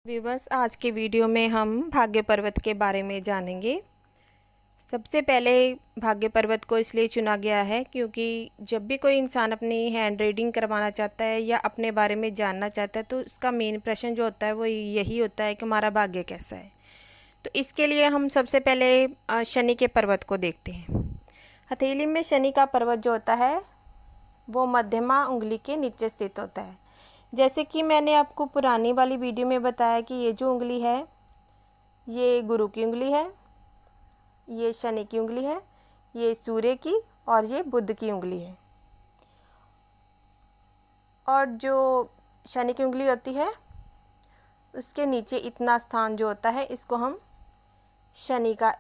Viewers, आज के video में हम भाग्य पर्वत के बारे में जानेंगे। सबसे पहले भाग्य पर्वत को इसलिए चुना गया है क्योंकि जब भी कोई इंसान अपनी हैंड रीडिंग करवाना चाहता है या अपने बारे में जानना चाहता है तो उसका मेन प्रश्न जो होता है वो यही होता है कि हमारा भाग्य कैसा है। तो इसके लिए हम सबसे पहले शनि के पर्वत को देखते हैं। हथेली में शनि का पर्वत जो होता है वो मध्यमा उंगली के नीचे स्थित होता है। जैसे कि मैंने आपको पुरानी वाली वीडियो में बताया कि ये जो उंगली है ये गुरु की उंगली है, ये शनि की उंगली है, ये सूर्य की और ये बुध की उंगली है। और जो शनि की उंगली होती है उसके नीचे इतना स्थान जो होता है इसको हम शनि का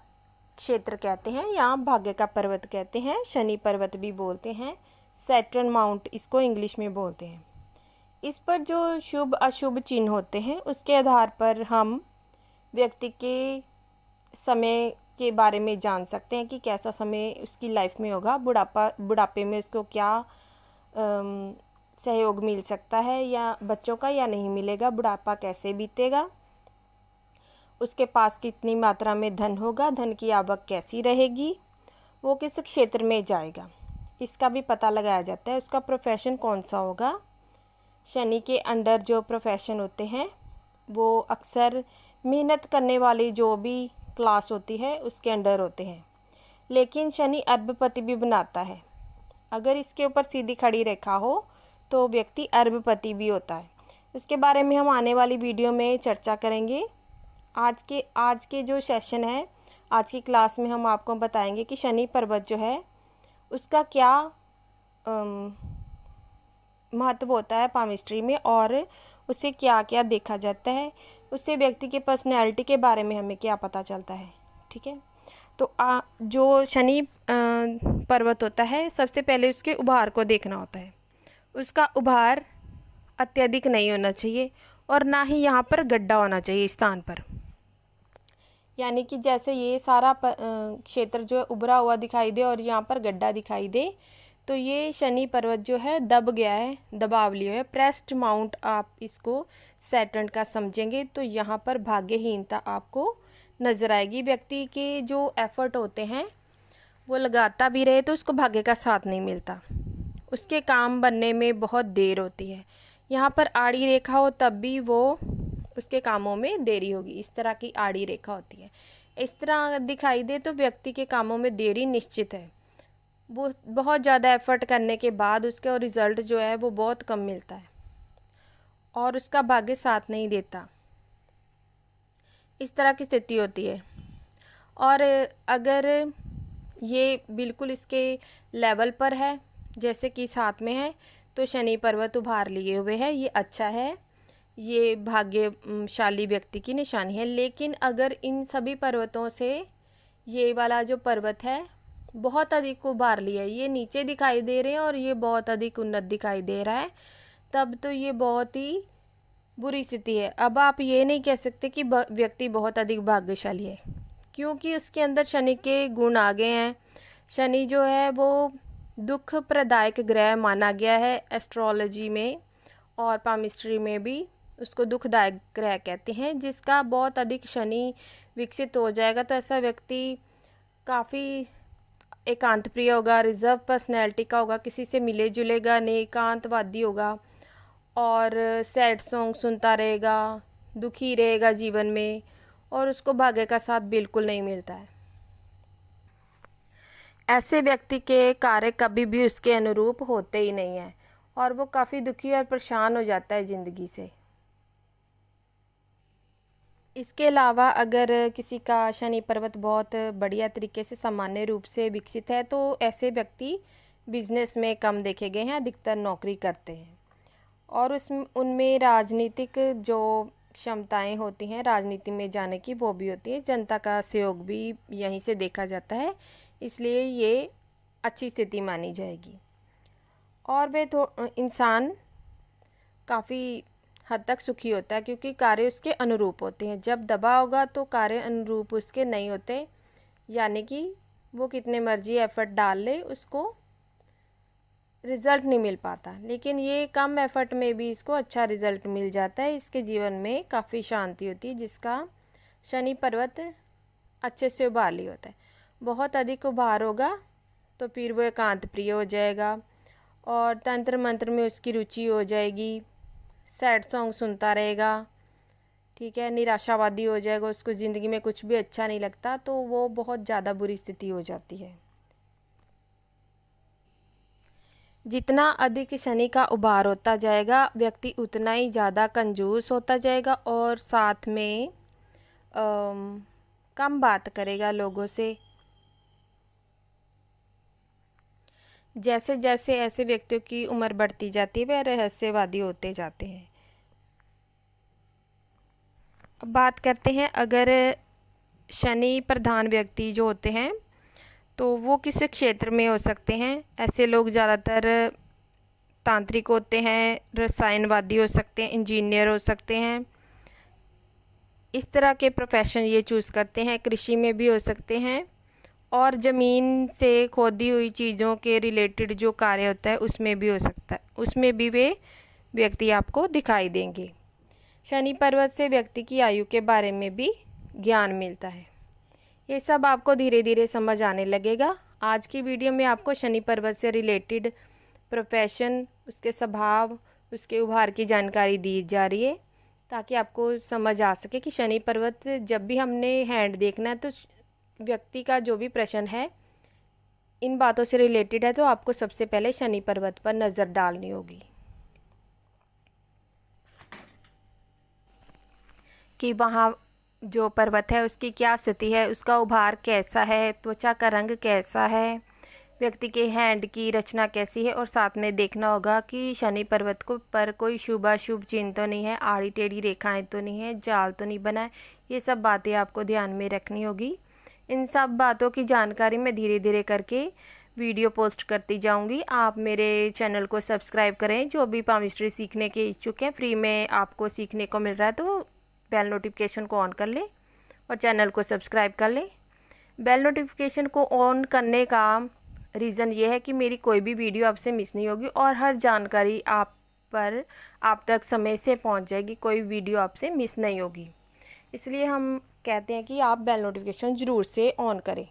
क्षेत्र कहते हैं या भाग्य का पर्वत कहते हैं। शनि पर्वत भी बोलते हैं, सैटर्न माउंट इसको इंग्लिश में बोलते हैं। इस पर जो शुभ अशुभ चिन्ह होते हैं उसके आधार पर हम व्यक्ति के समय के बारे में जान सकते हैं कि कैसा समय उसकी लाइफ में होगा। बुढ़ापे में उसको क्या सहयोग मिल सकता है या बच्चों का या नहीं मिलेगा, बुढ़ापा कैसे बीतेगा, उसके पास कितनी मात्रा में धन होगा, धन की आवक कैसी रहेगी, वो किस क्षेत्र में जाएगा, इसका भी पता लगाया जाता है। उसका प्रोफेशन कौन सा होगा। शनि के अंडर जो प्रोफेशन होते हैं वो अक्सर मेहनत करने वाली जो भी क्लास होती है उसके अंडर होते हैं। लेकिन शनि अरबपति भी बनाता है। अगर इसके ऊपर सीधी खड़ी रेखा हो तो व्यक्ति अरबपति भी होता है। इसके बारे में हम आने वाली वीडियो में चर्चा करेंगे। आज के जो सेशन है, आज की क्लास में हम आपको बताएंगे कि शनि पर्वत जो है उसका क्या महत्व होता है पामिस्ट्री में और उससे क्या क्या देखा जाता है, उससे व्यक्ति के पर्सनैलिटी के बारे में हमें क्या पता चलता है। ठीक है, तो जो शनि पर्वत होता है सबसे पहले उसके उभार को देखना होता है। उसका उभार अत्यधिक नहीं होना चाहिए और ना ही यहाँ पर गड्ढा होना चाहिए स्थान पर। यानी कि जैसे ये सारा क्षेत्र जो है उभरा हुआ दिखाई दे और यहाँ पर गड्ढा दिखाई दे तो ये शनि पर्वत जो है दब गया है, दबाव लिया है, प्रेस्ड माउंट आप इसको सैटर्न का समझेंगे। तो यहाँ पर भाग्यहीनता आपको नज़र आएगी। व्यक्ति के जो एफर्ट होते हैं वो लगाता भी रहे तो उसको भाग्य का साथ नहीं मिलता, उसके काम बनने में बहुत देर होती है। यहाँ पर आड़ी रेखा हो तब भी वो उसके कामों में देरी होगी। इस तरह की आड़ी रेखा होती है, इस तरह दिखाई दे तो व्यक्ति के कामों में देरी निश्चित है। वो बहुत ज़्यादा एफर्ट करने के बाद उसका रिज़ल्ट जो है वो बहुत कम मिलता है और उसका भाग्य साथ नहीं देता। इस तरह की स्थिति होती है। और अगर ये बिल्कुल इसके लेवल पर है जैसे कि साथ में है तो शनि पर्वत उभार लिए हुए है, ये अच्छा है, ये भाग्यशाली व्यक्ति की निशानी है। लेकिन अगर इन सभी पर्वतों से ये वाला जो पर्वत है बहुत अधिक उभार लिया है, ये नीचे दिखाई दे रहे हैं और ये बहुत अधिक उन्नत दिखाई दे रहा है, तब तो ये बहुत ही बुरी स्थिति है। अब आप ये नहीं कह सकते कि व्यक्ति बहुत अधिक भाग्यशाली है क्योंकि उसके अंदर शनि के गुण आ गए हैं। शनि जो है वो दुख प्रदायक ग्रह माना गया है एस्ट्रोलॉजी में और पामिस्ट्री में भी उसको दुखदायक ग्रह कहते हैं। जिसका बहुत अधिक शनि विकसित हो जाएगा तो ऐसा व्यक्ति काफ़ी एकांत प्रिय होगा, रिजर्व पर्सनैलिटी का होगा, किसी से मिले जुलेगा नहीं, एकांतवादी होगा और सैड सॉन्ग सुनता रहेगा, दुखी रहेगा जीवन में और उसको भाग्य का साथ बिल्कुल नहीं मिलता है। ऐसे व्यक्ति के कार्य कभी भी उसके अनुरूप होते ही नहीं हैं और वो काफ़ी दुखी और परेशान हो जाता है ज़िंदगी से। इसके अलावा अगर किसी का शनि पर्वत बहुत बढ़िया तरीके से सामान्य रूप से विकसित है तो ऐसे व्यक्ति बिजनेस में कम देखे गए हैं, अधिकतर नौकरी करते हैं और उनमें राजनीतिक जो क्षमताएं होती हैं राजनीति में जाने की वो भी होती है। जनता का सहयोग भी यहीं से देखा जाता है, इसलिए ये अच्छी स्थिति मानी जाएगी। और वे इंसान काफ़ी हद तक सुखी होता है क्योंकि कार्य उसके अनुरूप होते हैं। जब दबा होगा तो कार्य अनुरूप उसके नहीं होते, यानी कि वो कितने मर्जी एफर्ट डाल ले उसको रिज़ल्ट नहीं मिल पाता, लेकिन ये कम एफर्ट में भी इसको अच्छा रिज़ल्ट मिल जाता है। इसके जीवन में काफ़ी शांति होती है, जिसका शनि पर्वत अच्छे से उभार लिया होता है। बहुत अधिक उभार होगा तो फिर वो एकांत प्रिय हो जाएगा और तंत्र मंत्र में उसकी रुचि हो जाएगी, सैड सॉन्ग सुनता रहेगा, ठीक है, निराशावादी हो जाएगा, उसको ज़िंदगी में कुछ भी अच्छा नहीं लगता, तो वो बहुत ज़्यादा बुरी स्थिति हो जाती है। जितना अधिक शनि का उभार होता जाएगा व्यक्ति उतना ही ज़्यादा कंजूस होता जाएगा और साथ में कम बात करेगा लोगों से। जैसे जैसे ऐसे व्यक्तियों की उम्र बढ़ती जाती है वह रहस्यवादी होते जाते हैं। अब बात करते हैं, अगर शनि प्रधान व्यक्ति जो होते हैं तो वो किस क्षेत्र में हो सकते हैं। ऐसे लोग ज़्यादातर तांत्रिक होते हैं, रसायनवादी हो सकते हैं, इंजीनियर हो सकते हैं, इस तरह के प्रोफेशन ये चूज़ करते हैं। कृषि में भी हो सकते हैं और ज़मीन से खोदी हुई चीज़ों के रिलेटेड जो कार्य होता है उसमें भी हो सकता है, उसमें भी वे व्यक्ति आपको दिखाई देंगे। शनि पर्वत से व्यक्ति की आयु के बारे में भी ज्ञान मिलता है। ये सब आपको धीरे धीरे समझ आने लगेगा। आज की वीडियो में आपको शनि पर्वत से रिलेटेड प्रोफेशन, उसके स्वभाव, उसके उभार की जानकारी दी जा रही है ताकि आपको समझ आ सके कि शनि पर्वत जब भी हमने हैंड देखना है तो व्यक्ति का जो भी प्रश्न है इन बातों से रिलेटेड है तो आपको सबसे पहले शनि पर्वत पर नज़र डालनी होगी कि वहाँ जो पर्वत है उसकी क्या स्थिति है, उसका उभार कैसा है, त्वचा का रंग कैसा है, व्यक्ति के हैंड की रचना कैसी है, और साथ में देखना होगा कि शनि पर्वत को पर कोई शुभ अशुभ चिन्ह तो नहीं है, आड़ी टेढ़ी रेखाएं तो नहीं है, जाल तो नहीं बना है। ये सब बातें आपको ध्यान में रखनी होगी। इन सब बातों की जानकारी मैं धीरे धीरे करके वीडियो पोस्ट करती जाऊंगी। आप मेरे चैनल को सब्सक्राइब करें। जो भी पामिस्ट्री सीखने के इच्छुक हैं, फ्री में आपको सीखने को मिल रहा है, तो बेल नोटिफिकेशन को ऑन कर लें और चैनल को सब्सक्राइब कर लें। बेल नोटिफिकेशन को ऑन करने का रीज़न ये है कि मेरी कोई भी वीडियो आपसे मिस नहीं होगी और हर जानकारी आप तक समय से पहुंच जाएगी, कोई वीडियो आपसे मिस नहीं होगी। इसलिए हम कहते हैं कि आप बेल नोटिफिकेशन ज़रूर से ऑन करें।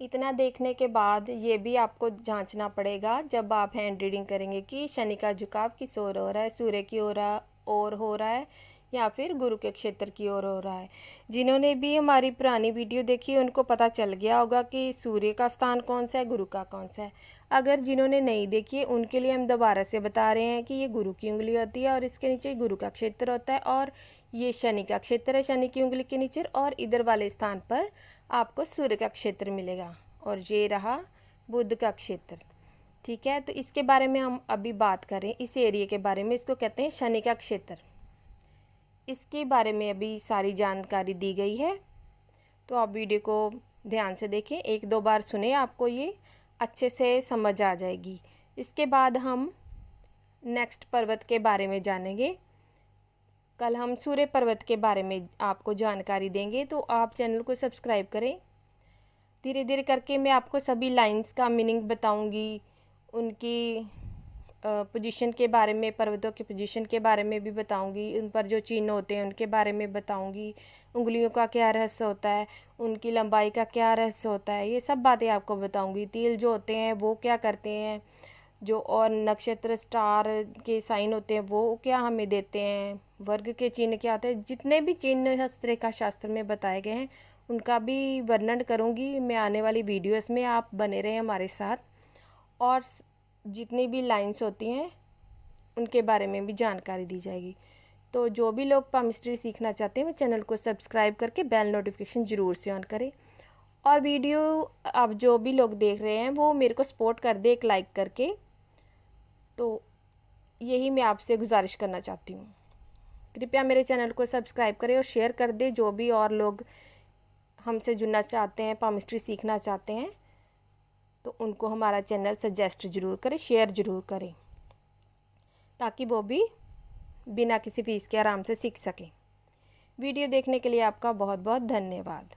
इतना देखने के बाद ये भी आपको जांचना पड़ेगा जब आप हैंड रीडिंग करेंगे कि शनि का झुकाव किस ओर हो रहा है, सूर्य की ओर हो रहा है या फिर गुरु के क्षेत्र की ओर हो रहा है। जिन्होंने भी हमारी पुरानी वीडियो देखी उनको पता चल गया होगा कि सूर्य का स्थान कौन सा है, गुरु का कौन सा है। अगर जिन्होंने नहीं देखी है उनके लिए हम दोबारा से बता रहे हैं कि ये गुरु की उंगली होती है और इसके नीचे गुरु का क्षेत्र होता है और ये शनि का क्षेत्र है, शनि की उंगली के नीचे, और इधर वाले स्थान पर आपको सूर्य का क्षेत्र मिलेगा और ये रहा बुध का क्षेत्र। ठीक है, तो इसके बारे में हम अभी बात करें, इस एरिया के बारे में, इसको कहते हैं शनि का क्षेत्र। इसके बारे में अभी सारी जानकारी दी गई है, तो आप वीडियो को ध्यान से देखें, एक दो बार सुने, आपको ये अच्छे से समझ आ जाएगी। इसके बाद हम नेक्स्ट पर्वत के बारे में जानेंगे। कल हम सूर्य पर्वत के बारे में आपको जानकारी देंगे, तो आप चैनल को सब्सक्राइब करें। धीरे धीरे करके मैं आपको सभी लाइंस का मीनिंग बताऊंगी, उनकी पोजीशन के बारे में, पर्वतों के पोजीशन के बारे में भी बताऊंगी, उन पर जो चिन्ह होते हैं उनके बारे में बताऊंगी, उंगलियों का क्या रहस्य होता है, उनकी लंबाई का क्या रहस्य होता है, ये सब बातें आपको बताऊंगी। तिल जो होते हैं वो क्या करते हैं, जो और नक्षत्र स्टार के साइन होते हैं वो क्या हमें देते हैं, वर्ग के चिन्ह क्या होते हैं, जितने भी चिन्ह हस्तरेखा शास्त्र में बताए गए हैं उनका भी वर्णन करूंगी मैं आने वाली वीडियोस में। आप बने रहें हमारे साथ, और जितनी भी लाइंस होती हैं उनके बारे में भी जानकारी दी जाएगी। तो जो भी लोग पामिस्ट्री सीखना चाहते हैं वो चैनल को सब्सक्राइब करके बेल नोटिफिकेशन ज़रूर से ऑन करें, और वीडियो अब जो भी लोग देख रहे हैं वो मेरे को सपोर्ट कर दे एक लाइक करके। तो यही मैं आपसे गुजारिश करना चाहती हूँ, कृपया मेरे चैनल को सब्सक्राइब करें और शेयर कर दे। जो भी और लोग हमसे जुड़ना चाहते हैं, पामिस्ट्री सीखना चाहते हैं, तो उनको हमारा चैनल सजेस्ट ज़रूर करें, शेयर ज़रूर करें, ताकि वो भी बिना किसी फीस के आराम से सीख सकें। वीडियो देखने के लिए आपका बहुत बहुत धन्यवाद।